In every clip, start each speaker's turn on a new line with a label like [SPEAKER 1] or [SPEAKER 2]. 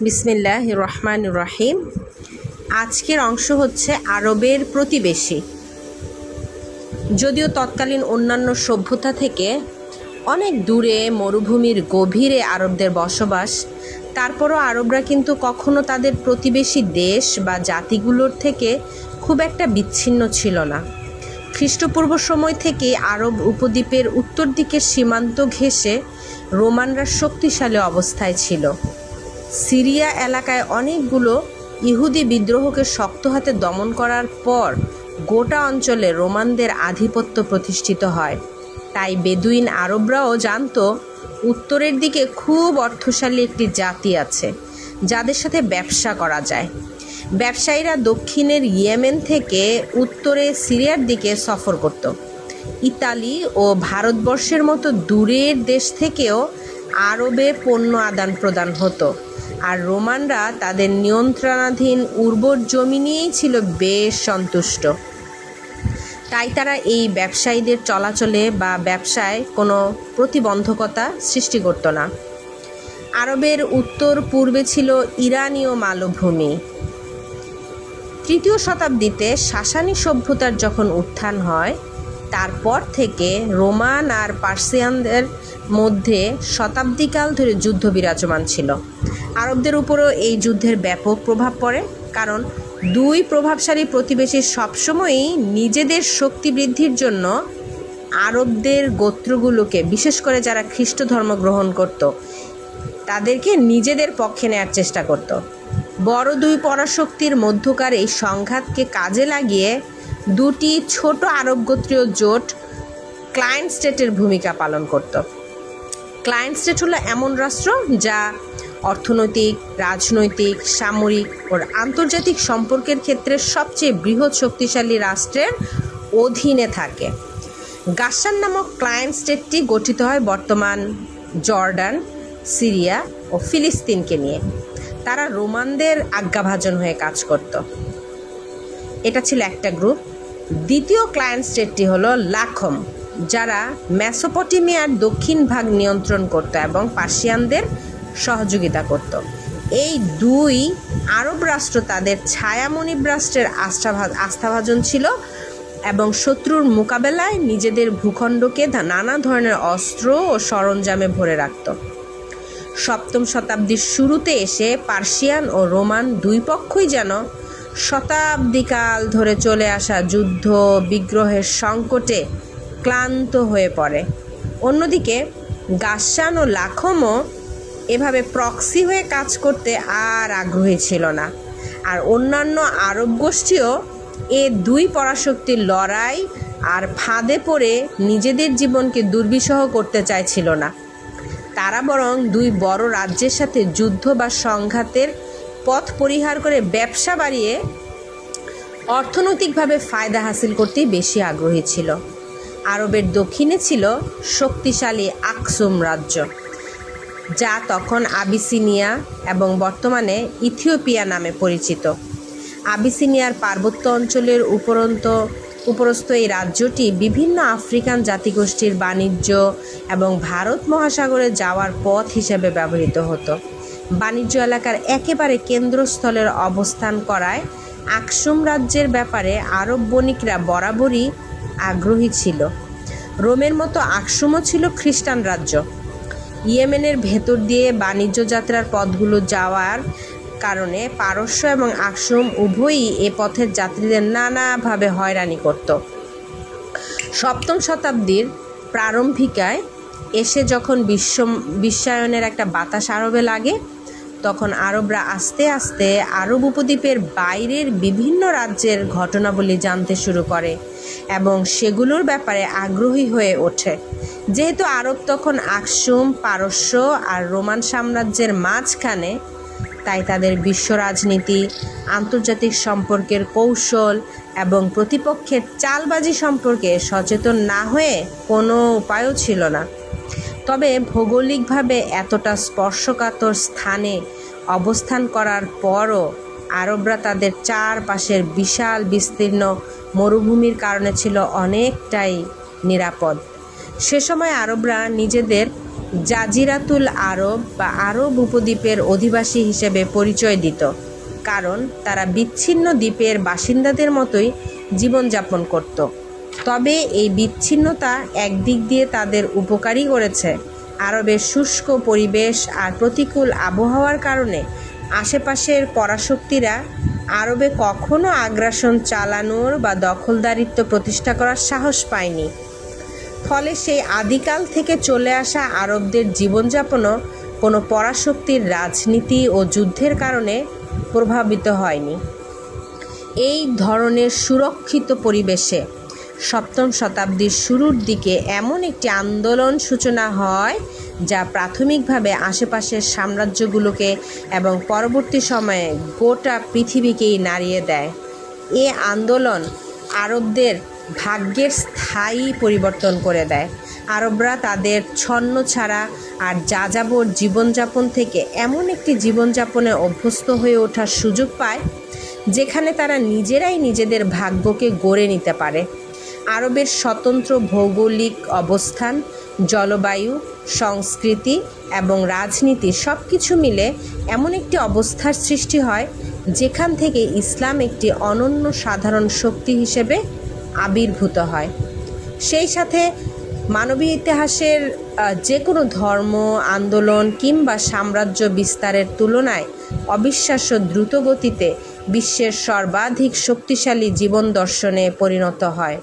[SPEAKER 1] বিসমিল্লাহির রহমানির রহিম। আজকের অংশ হচ্ছে আরবের প্রতিবেশী। যদিও তৎকালীন অন্যান্য সভ্যতা থেকে অনেক দূরে মরুভূমির গভীরে আরবদের বসবাস, তারপরও আরবরা কিন্তু কখনো তাদের প্রতিবেশী দেশ বা জাতিগুলোর থেকে খুব একটা বিচ্ছিন্ন ছিল না। খ্রিস্টপূর্ব সময় থেকে আরব উপদ্বীপের উত্তর দিকের সীমান্ত ঘেঁষে রোমানরা শক্তিশালী অবস্থায় ছিল। সিরিয়া এলাকায় অনেকগুলো ইহুদি বিদ্রোহকে শক্ত হাতে দমন করার পর গোটা অঞ্চলে রোমানদের আধিপত্য প্রতিষ্ঠিত হয়। তাই বেদুইন আরবরাও জানত উত্তরের দিকে খুব অর্থশালী একটি জাতি আছে যাদের সাথে ব্যবসা করা যায়। ব্যবসায়ীরা দক্ষিণের ইয়েমেন থেকে উত্তরে সিরিয়ার দিকে সফর করত। ইতালি ও ভারতবর্ষের মতো দূরের দেশ থেকেও আরবে পণ্য আদান প্রদান হতো, আর রোমানরা তাদের নিয়ন্ত্রণাধীন উর্বর জমি নিয়েই ছিল বেশ সন্তুষ্ট। তাই তারা এই ব্যবসায়ীদের চলাচলে বা ব্যবসায় কোনো প্রতিবন্ধকতা সৃষ্টি করত না। আরবের উত্তর পূর্বে ছিল ইরানীয় মালভূমি। তৃতীয় শতাব্দীতে সাসানি সভ্যতার যখন উত্থান হয়, তারপর থেকে রোমান আর পার্সিয়ানদের মধ্যে শতাব্দীকাল ধরে যুদ্ধ বিরাজমান ছিল। আরবদের উপরও এই যুদ্ধের ব্যাপক প্রভাব পড়ে, কারণ দুই প্রভাবশালী প্রতিবেশী সবসময়ই নিজেদের শক্তি বৃদ্ধির জন্য আরবদের গোত্রগুলোকে, বিশেষ করে যারা খ্রিস্ট ধর্ম গ্রহণ করত, তাদেরকে নিজেদের পক্ষে নেওয়ার চেষ্টা করত। বড় দুই পরাশক্তির মধ্যকার এই সংঘাতকে কাজে লাগিয়ে দুটি ছোট আরব গোত্রীয় জোট ক্লায়েন্ট স্টেটের ভূমিকা পালন করত। ক্লায়েন্ট স্টেট হলো এমন রাষ্ট্র যা অর্থনৈতিক, রাজনৈতিক, সামরিক ও আন্তর্জাতিক সম্পর্কের ক্ষেত্রে সবচেয়ে বৃহৎ শক্তিশালী রাষ্ট্রের অধীনে থাকে। গাসসান নামক ক্লায়েন্ট স্টেটটি গঠিত হয় বর্তমান জর্ডান, সিরিয়া ও ফিলিস্তিনকে নিয়ে। তারা রোমানদের আজ্ঞাভাজন হয়ে কাজ করত। এটা ছিল একটা গ্রুপ। দ্বিতীয় ক্লায়েন্ট স্টেটটি হলো লাখম, যারা মেসোপটেমিয়ার দক্ষিণ ভাগ নিয়ন্ত্রণ করত এবং পার্সিয়ানদের সহযোগিতা করত। এই দুই আরব রাষ্ট্র তাদের ছায়ামণিব রাষ্ট্রের আস্থাভাজন ছিল এবং শত্রুর মোকাবেলায় নিজেদের ভূখণ্ডকে নানা ধরনের অস্ত্র ও সরঞ্জামে ভরে রাখত। সপ্তম শতাব্দীর শুরুতে এসে পার্সিয়ান ও রোমান দুই পক্ষই যেন শতাব্দীকাল ধরে চলে আসা যুদ্ধ বিগ্রহের সংকটে ক্লান্ত হয়ে পড়ে। অন্যদিকে গাসসান ও লাখমও এভাবে প্রক্সি হয়ে কাজ করতে আর আগ্রহী ছিল না, আর অন্যান্য আরব গোষ্ঠীও এ দুই পরাশক্তির লড়াই আর ফাঁদে পড়ে নিজেদের জীবনকে দুর্বিষহ করতে চাইছিল না। তারা বরং দুই বড় রাজ্যের সাথে যুদ্ধ বা সংঘাতের পথ পরিহার করে ব্যবসা বাড়িয়ে অর্থনৈতিকভাবে ফায়দা হাসিল করতেই বেশি আগ্রহী ছিল। আরবের দক্ষিণে ছিল শক্তিশালী আকসুম রাজ্য, যা তখন আবিসিনিয়া এবং বর্তমানে ইথিওপিয়া নামে পরিচিত। আবিসিনিয়ার পার্বত্য অঞ্চলের উপরস্থ এই রাজ্যটি বিভিন্ন আফ্রিকান জাতিগোষ্ঠীর বাণিজ্য এবং ভারত মহাসাগরে যাওয়ার পথ হিসেবে ব্যবহৃত হতো। বাণিজ্য এলাকার একেবারে কেন্দ্রস্থলের অবস্থান করায় আকসুম রাজ্যের ব্যাপারে আরব বণিকরা বরাবরই আগ্রহী ছিল। রোমের মতো আকসুমও ছিল খ্রিস্টান রাজ্য। ইয়েমেনের ভেতর দিয়ে বাণিজ্য যাত্রার পথগুলো যাওয়ার কারণে পারস্য এবং আকসুম উভয়ই এ পথের যাত্রীদের নানাভাবে হয়রানি করত। সপ্তম শতাব্দীর প্রারম্ভিকায় এসে যখন বিশ্বায়নের একটা বাতাস আরবে লাগে, তখন আরবরা আস্তে আস্তে আরব উপদ্বীপের বাইরের বিভিন্ন রাজ্যের ঘটনাবলী জানতে শুরু করে এবং সেগুলোর ব্যাপারে আগ্রহী হয়ে ওঠে। যেহেতু আরব তখন আকসুম, পারস্য আর রোমান সাম্রাজ্যের মাঝখানে, তাই তাদের বিশ্ব রাজনীতি, আন্তর্জাতিক সম্পর্কের কৌশল এবং প্রতিপক্ষের চালবাজি সম্পর্কে সচেতন না হয়ে কোনো উপায়ও ছিল না। তবে ভৌগোলিকভাবে এতটা স্পর্শকাতর স্থানে অবস্থান করার পরও আরবরা তাদের চারপাশের বিশাল বিস্তীর্ণ মরুভূমির কারণে ছিল অনেকটাই নিরাপদ। সে সময় আরবরা নিজেদের জাজিরাতুল আরব বা আরব উপদ্বীপের অধিবাসী হিসেবে পরিচয় দিত, কারণ তারা বিচ্ছিন্ন দ্বীপের বাসিন্দাদের মতোই জীবনযাপন করত। তবে এই বিচ্ছিন্নতা একদিক দিয়ে তাদের উপকারী করেছে। আরবের শুষ্ক পরিবেশ আর প্রতিকূল আবহাওয়ার কারণে আশেপাশের পরাশক্তিরা আরবে কখনো আগ্রাসন চালানোর বা দখলদারিত্ব প্রতিষ্ঠা করার সাহস পায়নি। ফলে সেই আদিকাল থেকে চলে আসা আরবদের জীবনযাপনও কোনো পরাশক্তির রাজনীতি ও যুদ্ধের কারণে প্রভাবিত হয়নি। এই ধরনের সুরক্ষিত পরিবেশে সপ্তম শতাব্দীর শুরুর দিকে এমন একটি আন্দোলন সূচনা হয় যা প্রাথমিকভাবে আশেপাশের সাম্রাজ্যগুলোকে এবং পরবর্তী সময়ে গোটা পৃথিবীকেই নাড়িয়ে দেয়। এ আন্দোলন আরবদের ভাগ্যের স্থায়ী পরিবর্তন করে দেয়। আরবরা তাদের ছন্নছাড়া আর যাযাবর জীবনযাপন থেকে এমন একটি জীবনযাপনে অভ্যস্ত হয়ে ওঠার সুযোগ পায় যেখানে তারা নিজেরাই নিজেদের ভাগ্যকে গড়ে নিতে পারে। আরবের স্বতন্ত্র ভৌগোলিক অবস্থান, জলবায়ু, সংস্কৃতি এবং রাজনীতি সব কিছু মিলে এমন একটি অবস্থার সৃষ্টি হয় যেখান থেকে ইসলাম একটি অনন্য সাধারণ শক্তি হিসেবে আবির্ভূত হয়। সেই সাথে মানবী ইতিহাসের যে কোনো ধর্ম, আন্দোলন কিংবা সাম্রাজ্য বিস্তারের তুলনায় অবিশ্বাস্য দ্রুত গতিতে বিশ্বের সর্বাধিক শক্তিশালী জীবন দর্শনে পরিণত হয়।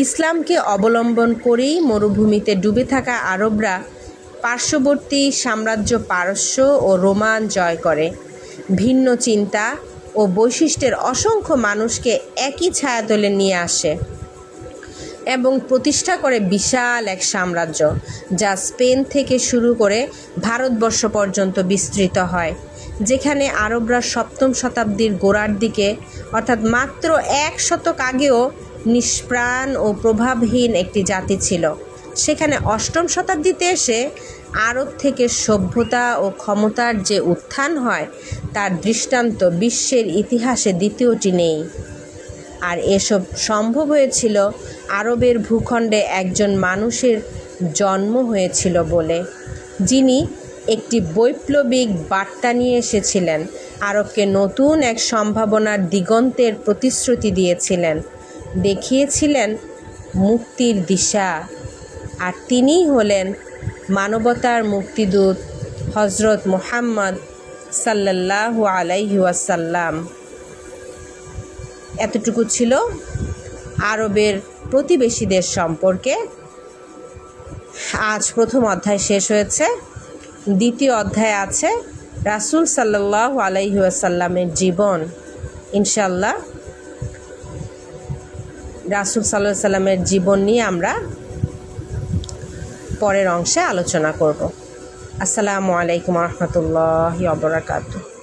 [SPEAKER 1] ইসলামকে অবলম্বন করেই মরুভূমিতে ডুবে থাকা আরবরা পার্শ্ববর্তী সাম্রাজ্য পারস্য ও রোমান জয় করে। ভিন্ন চিন্তা ও বৈশিষ্ট্যের অসংখ্য মানুষকে একই ছায়াতলে নিয়ে আসে এবং প্রতিষ্ঠা করে বিশাল এক সাম্রাজ্য, যা স্পেন থেকে শুরু করে ভারতবর্ষ পর্যন্ত বিস্তৃত হয়। যেখানে আরবরা সপ্তম শতাব্দীর গোড়ার দিকে, অর্থাৎ মাত্র 1 শতক আগেও নিষ্প্রাণ ও প্রভাবহীন একটি জাতি ছিল, সেখানে অষ্টম শতাব্দীতে এসে আরব থেকে সভ্যতা ও ক্ষমতার যে উত্থান হয় তার দৃষ্টান্ত বিশ্বের ইতিহাসে দ্বিতীয়টি নেই। আর এসব সম্ভব হয়েছিল আরবের ভূখণ্ডে একজন মানুষের জন্ম হয়েছিল বলে, যিনি একটি বৈপ্লবিক বার্তা নিয়ে এসেছিলেন, আরবকে নতুন এক সম্ভাবনার দিগন্তের প্রতিশ্রুতি দিয়েছিলেন, দেখিয়েছিলেন মুক্তির দিশা। আর তিনিই হলেন মানবতার মুক্তিদূত হজরত মুহাম্মদ সাল্লাল্লাহু আলাইহি ওয়াসাল্লাম। এতটুকু ছিল আরবের প্রতিবেশীদের সম্পর্কে। আজ প্রথম অধ্যায় শেষ হয়েছে। দ্বিতীয় অধ্যায় আছে রাসূল সাল্লাল্লাহু আলাইহি ওয়াসাল্লামের জীবন। ইনশাআল্লাহ রাসূল সাল্লাল্লাহু আলাইহি ওয়াসাল্লামের জীবন নিয়ে আমরা পরের অংশে আলোচনা করব। আসসালামু আলাইকুম ওয়া রাহমাতুল্লাহি ওয়া বারাকাতুহু।